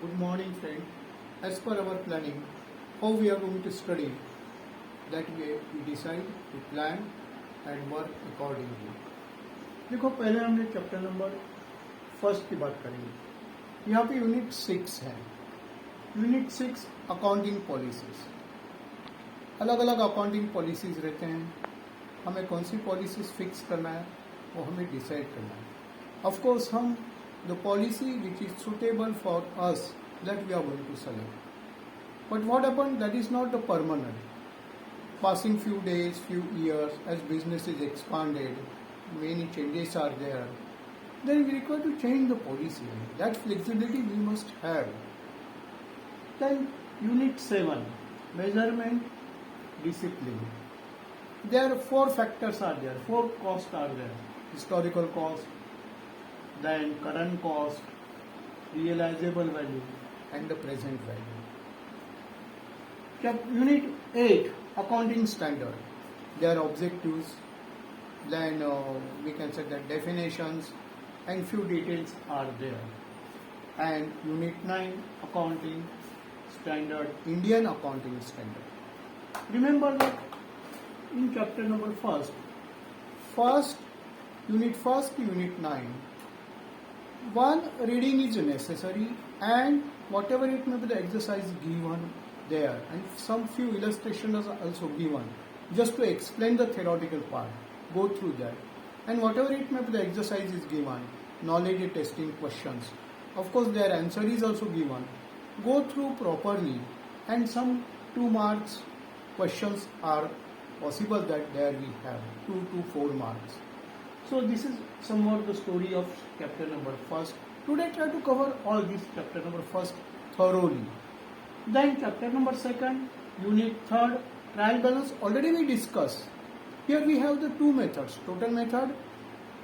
Good morning, friend. As per our planning, how we are going to study, that way we decide, we plan and work accordingly. देखो पहले हमने chapter number first की बात करेंगे. यहाँ पे unit 6 है. Unit 6 accounting policies. अलग अलग अकाउंटिंग पॉलिसीज रहते हैं. हमें कौन सी पॉलिसीज फिक्स करना है वो हमें डिसाइड करना है. ऑफ कोर्स हम the policy which is suitable for us that we are going to select. But what happened, that is not the permanent. Passing few days, few years, as business is expanded, many changes are there, then we require to change the policy. That flexibility we must have. Then unit 7, measurement, discipline. There are 4 factors are there, 4 costs are there. Historical cost, then current cost, realizable value and the present value. Unit 8, accounting standard. Their objectives, then we can say that definitions and few details are there. And unit 9, accounting standard, Indian accounting standard. Remember that in chapter number unit 9, one reading is necessary and whatever it may be the exercise given there and some few illustrations are also given just to explain the theoretical part. Go through that and whatever it may be the exercise is given, knowledge testing questions, of course their answer is also given. Go through properly and some 2 marks questions are possible that there we have 2 to 4 marks. So this is somewhat the story of chapter number 1. Today try to cover all this chapter number 1 thoroughly. Then chapter number 2, unit 3, trial balance, already we discussed. Here we have the 2 methods, total method.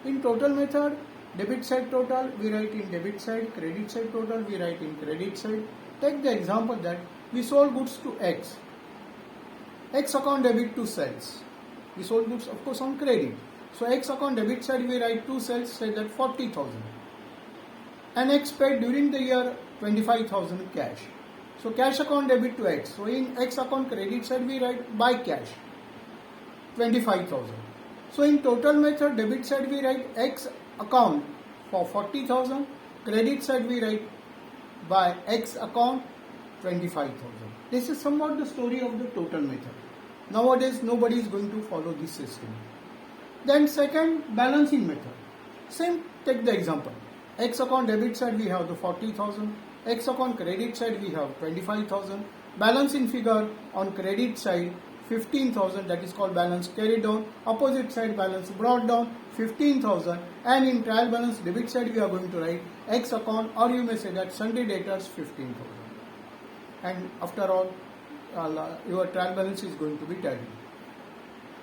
In total method, debit side total we write in debit side, credit side total we write in credit side. Take the example that we sold goods to X. X account debit to sales. We sold goods of course on credit. So X account debit side we write to sales, say that 40,000. And X paid during the year 25,000 cash. So cash account debit to X. So in X account credit side we write by cash 25,000. So in total method debit side we write X account for 40,000. Credit side we write by X account 25,000. This is somewhat the story of the total method. Nowadays nobody is going to follow this system. Then second, balancing method. Same, take the example. X account debit side we have the 40,000. X account credit side we have 25,000. Balancing figure on credit side 15,000, that is called balance carried down. Opposite side balance brought down 15,000. And in trial balance debit side we are going to write X account, or you may say that sundry debtors 15,000. And after all, your trial balance is going to be tallied.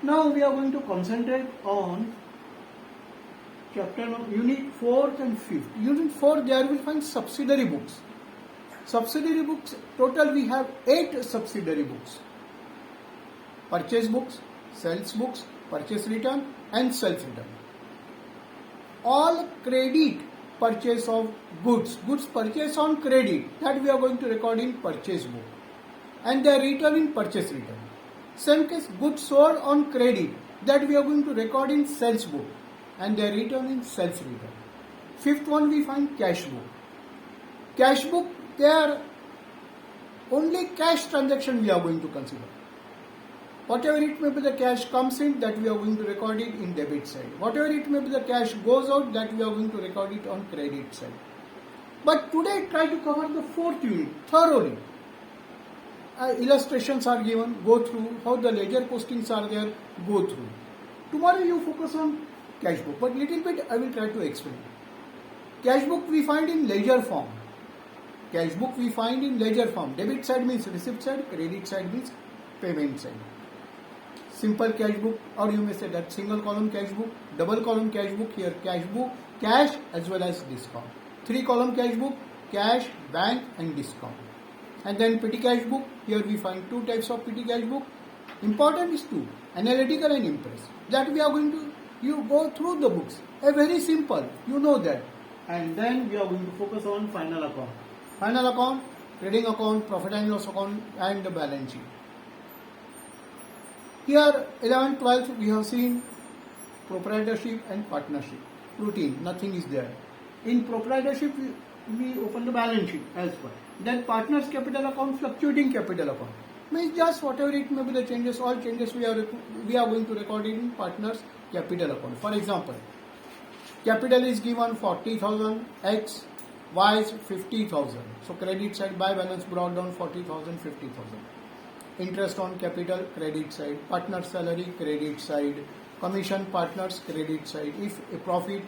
Now we are going to concentrate on unit 4th and 5th. Unit 4, there we find subsidiary books. Subsidiary books, total we have 8 subsidiary books. Purchase books, sales books, purchase return and self return. All credit purchase of goods purchase on credit, that we are going to record in purchase book. And their return in purchase return. Same case, goods sold on credit, that we are going to record in sales book and their return in sales return. 5th one we find cash book. Cash book, there only cash transaction we are going to consider. Whatever it may be the cash comes in, that we are going to record it in debit side. Whatever it may be the cash goes out, that we are going to record it on credit side. But today try to cover the 4th unit thoroughly. Illustrations are given, go through. How the ledger postings are there, go through. Tomorrow you focus on cash book, but little bit I will try to explain. Cash book we find in ledger form. Cash book we find in ledger form. Debit side means receipt side, credit side means payment side. Simple cash book, or you may say that single column cash book, double column cash book. Here cash book, cash as well as discount. 3 column cash book, cash, bank and discount. And then petty cash book, here we find 2 types of petty cash book. Important is 2, analytical and impress. That we are going to, you go through the books. A very simple, you know that. And then we are going to focus on final account. Final account, trading account, profit and loss account, and the balance sheet. Here 11th, 12th we have seen proprietorship and partnership. Routine, nothing is there. In proprietorship we open the balance sheet as well. Then partners capital account, fluctuating capital account. Means just whatever it may be the changes, all changes we are going to record it in partners capital account. For example, capital is given 40,000, X, Y is 50,000. So credit side by balance brought down 40,000, 50,000. Interest on capital, credit side. Partner salary, credit side. Commission partners, credit side. If a profit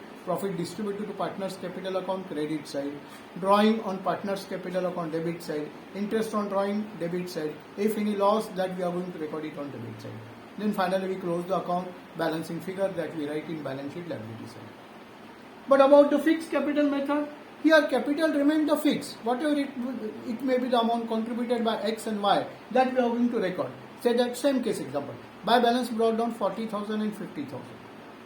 distributed to partners capital account, credit side. Drawing on partners capital account, debit side. Interest on drawing, debit side. If any loss, that we are going to record it on debit side. Then finally we close the account balancing figure that we write in balance sheet liability side. But about the fixed capital method, here capital remains the fixed. Whatever it may be the amount contributed by X and Y, that we are going to record. Say that same case example. By balance brought down 40,000 and 50,000.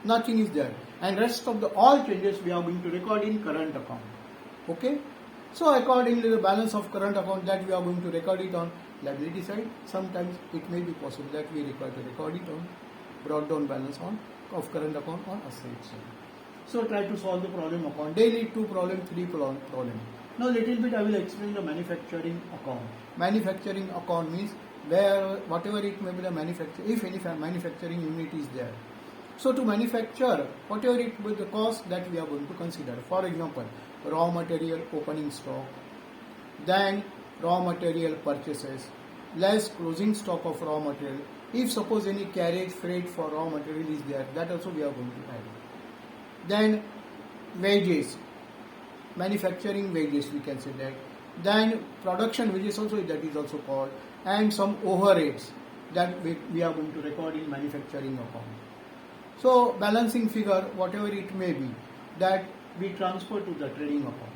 Nothing is there. And rest of the all changes we are going to record in current account. Okay? So accordingly the balance of current account that we are going to record it on liability side. Sometimes it may be possible that we require to record it on brought down balance of current account on asset side. So try to solve the problem account. Daily 2 problem, 3 problem. Now little bit I will explain the manufacturing account. Manufacturing account means where whatever it may be the manufacture, if any manufacturing unit is there. So to manufacture, whatever it will be the cost that we are going to consider. For example, raw material opening stock, then raw material purchases, less closing stock of raw material. If suppose any carriage freight for raw material is there, that also we are going to add. Then wages, manufacturing wages we can say that. Then production wages also, that is also called, and some overheads that we are going to record in manufacturing account. So balancing figure, whatever it may be, that we transfer to the trading account.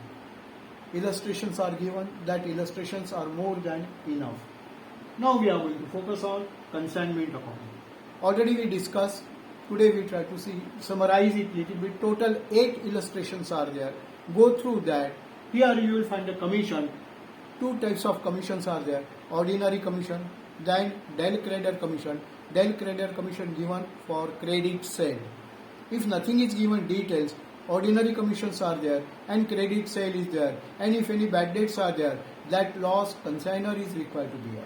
Illustrations are given, that illustrations are more than enough. Now we are going to focus on consignment account. Already we discussed. Today we try to summarize it little bit. Total 8 illustrations are there. Go through that. Here you will find the commission. 2 types of commissions are there. Ordinary commission, then del creditor commission. Del creditor commission given for credit sale. If nothing is given details, ordinary commissions are there and credit sale is there. And if any bad debts are there, that loss consignor is required to bear.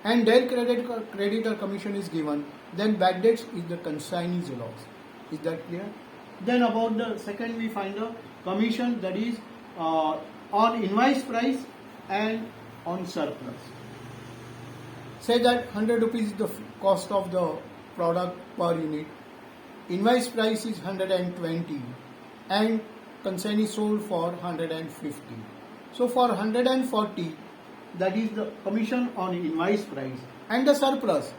And del creditor commission is given, then bad debts is the consignee's loss. Is that clear? Then about the second we find the commission, that is on invoice price and on surplus. Say that 100 rupees is the cost of the product per unit. Invoice price is 120 and consignee sold for 150. So for 140, that is the commission on invoice price, and the surplus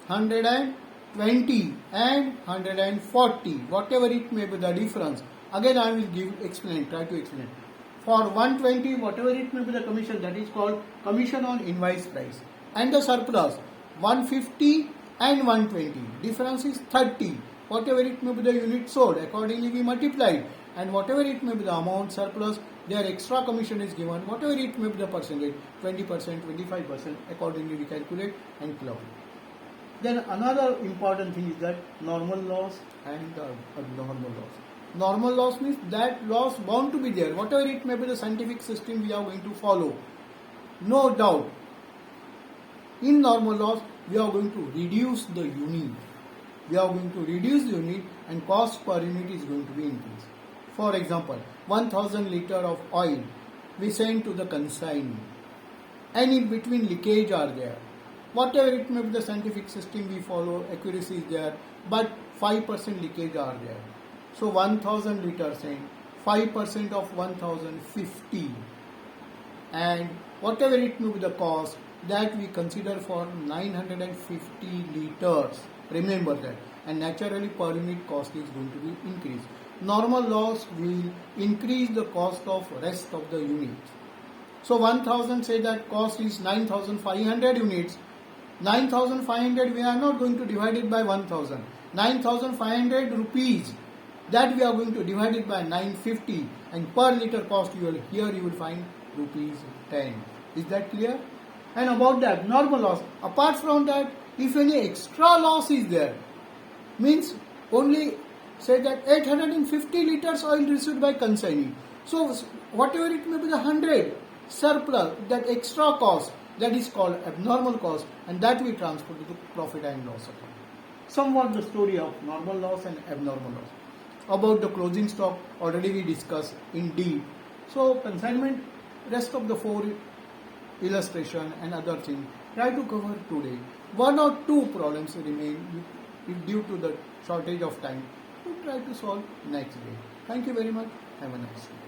120 and 140, whatever it may be the difference. Again I will try to explain. For 120, whatever it may be the commission, that is called commission on invoice price, and the surplus 150 and 120, difference is 30. Whatever it may be the unit sold, accordingly we multiplied, and whatever it may be the amount surplus, their extra commission is given, whatever it may be the percentage, 20%, 25%, accordingly we calculate and club. Then another important thing is that normal loss and abnormal loss. Normal loss means that loss bound to be there, whatever it may be the scientific system we are going to follow. No doubt, in normal loss, we are going to reduce the unit. We are going to reduce the unit and cost per unit is going to be increased. For example, 1000 liter of oil we send to the consignee. And in between leakage are there. Whatever it may be the scientific system we follow, accuracy is there, but 5% leakage are there. So 1000 liters sent, 5% of 1050. And whatever it may be the cost, that we consider for 950 liters. Remember that. And naturally per unit cost is going to be increased. Normal loss will increase the cost of rest of the units. So 1000, say that cost is 9500 units. 9500 we are not going to divide it by 1000. 9500 rupees, that we are going to divide it by 950, and per liter cost you will find rupees 10. Is that clear? And about the abnormal loss, apart from that, if any extra loss is there, means only say that 850 liters oil received by consignee. So whatever it may be, the 100 surplus, that extra cost, that is called abnormal cost, and that we transfer to the profit and loss account. Somewhat the story of normal loss and abnormal loss. About the closing stock, already we discussed in deep. So consignment, rest of the 4 illustration and other things try to cover today. 1 or 2 problems remain due to the shortage of time. We try to solve next day. Thank you very much. Have a nice day.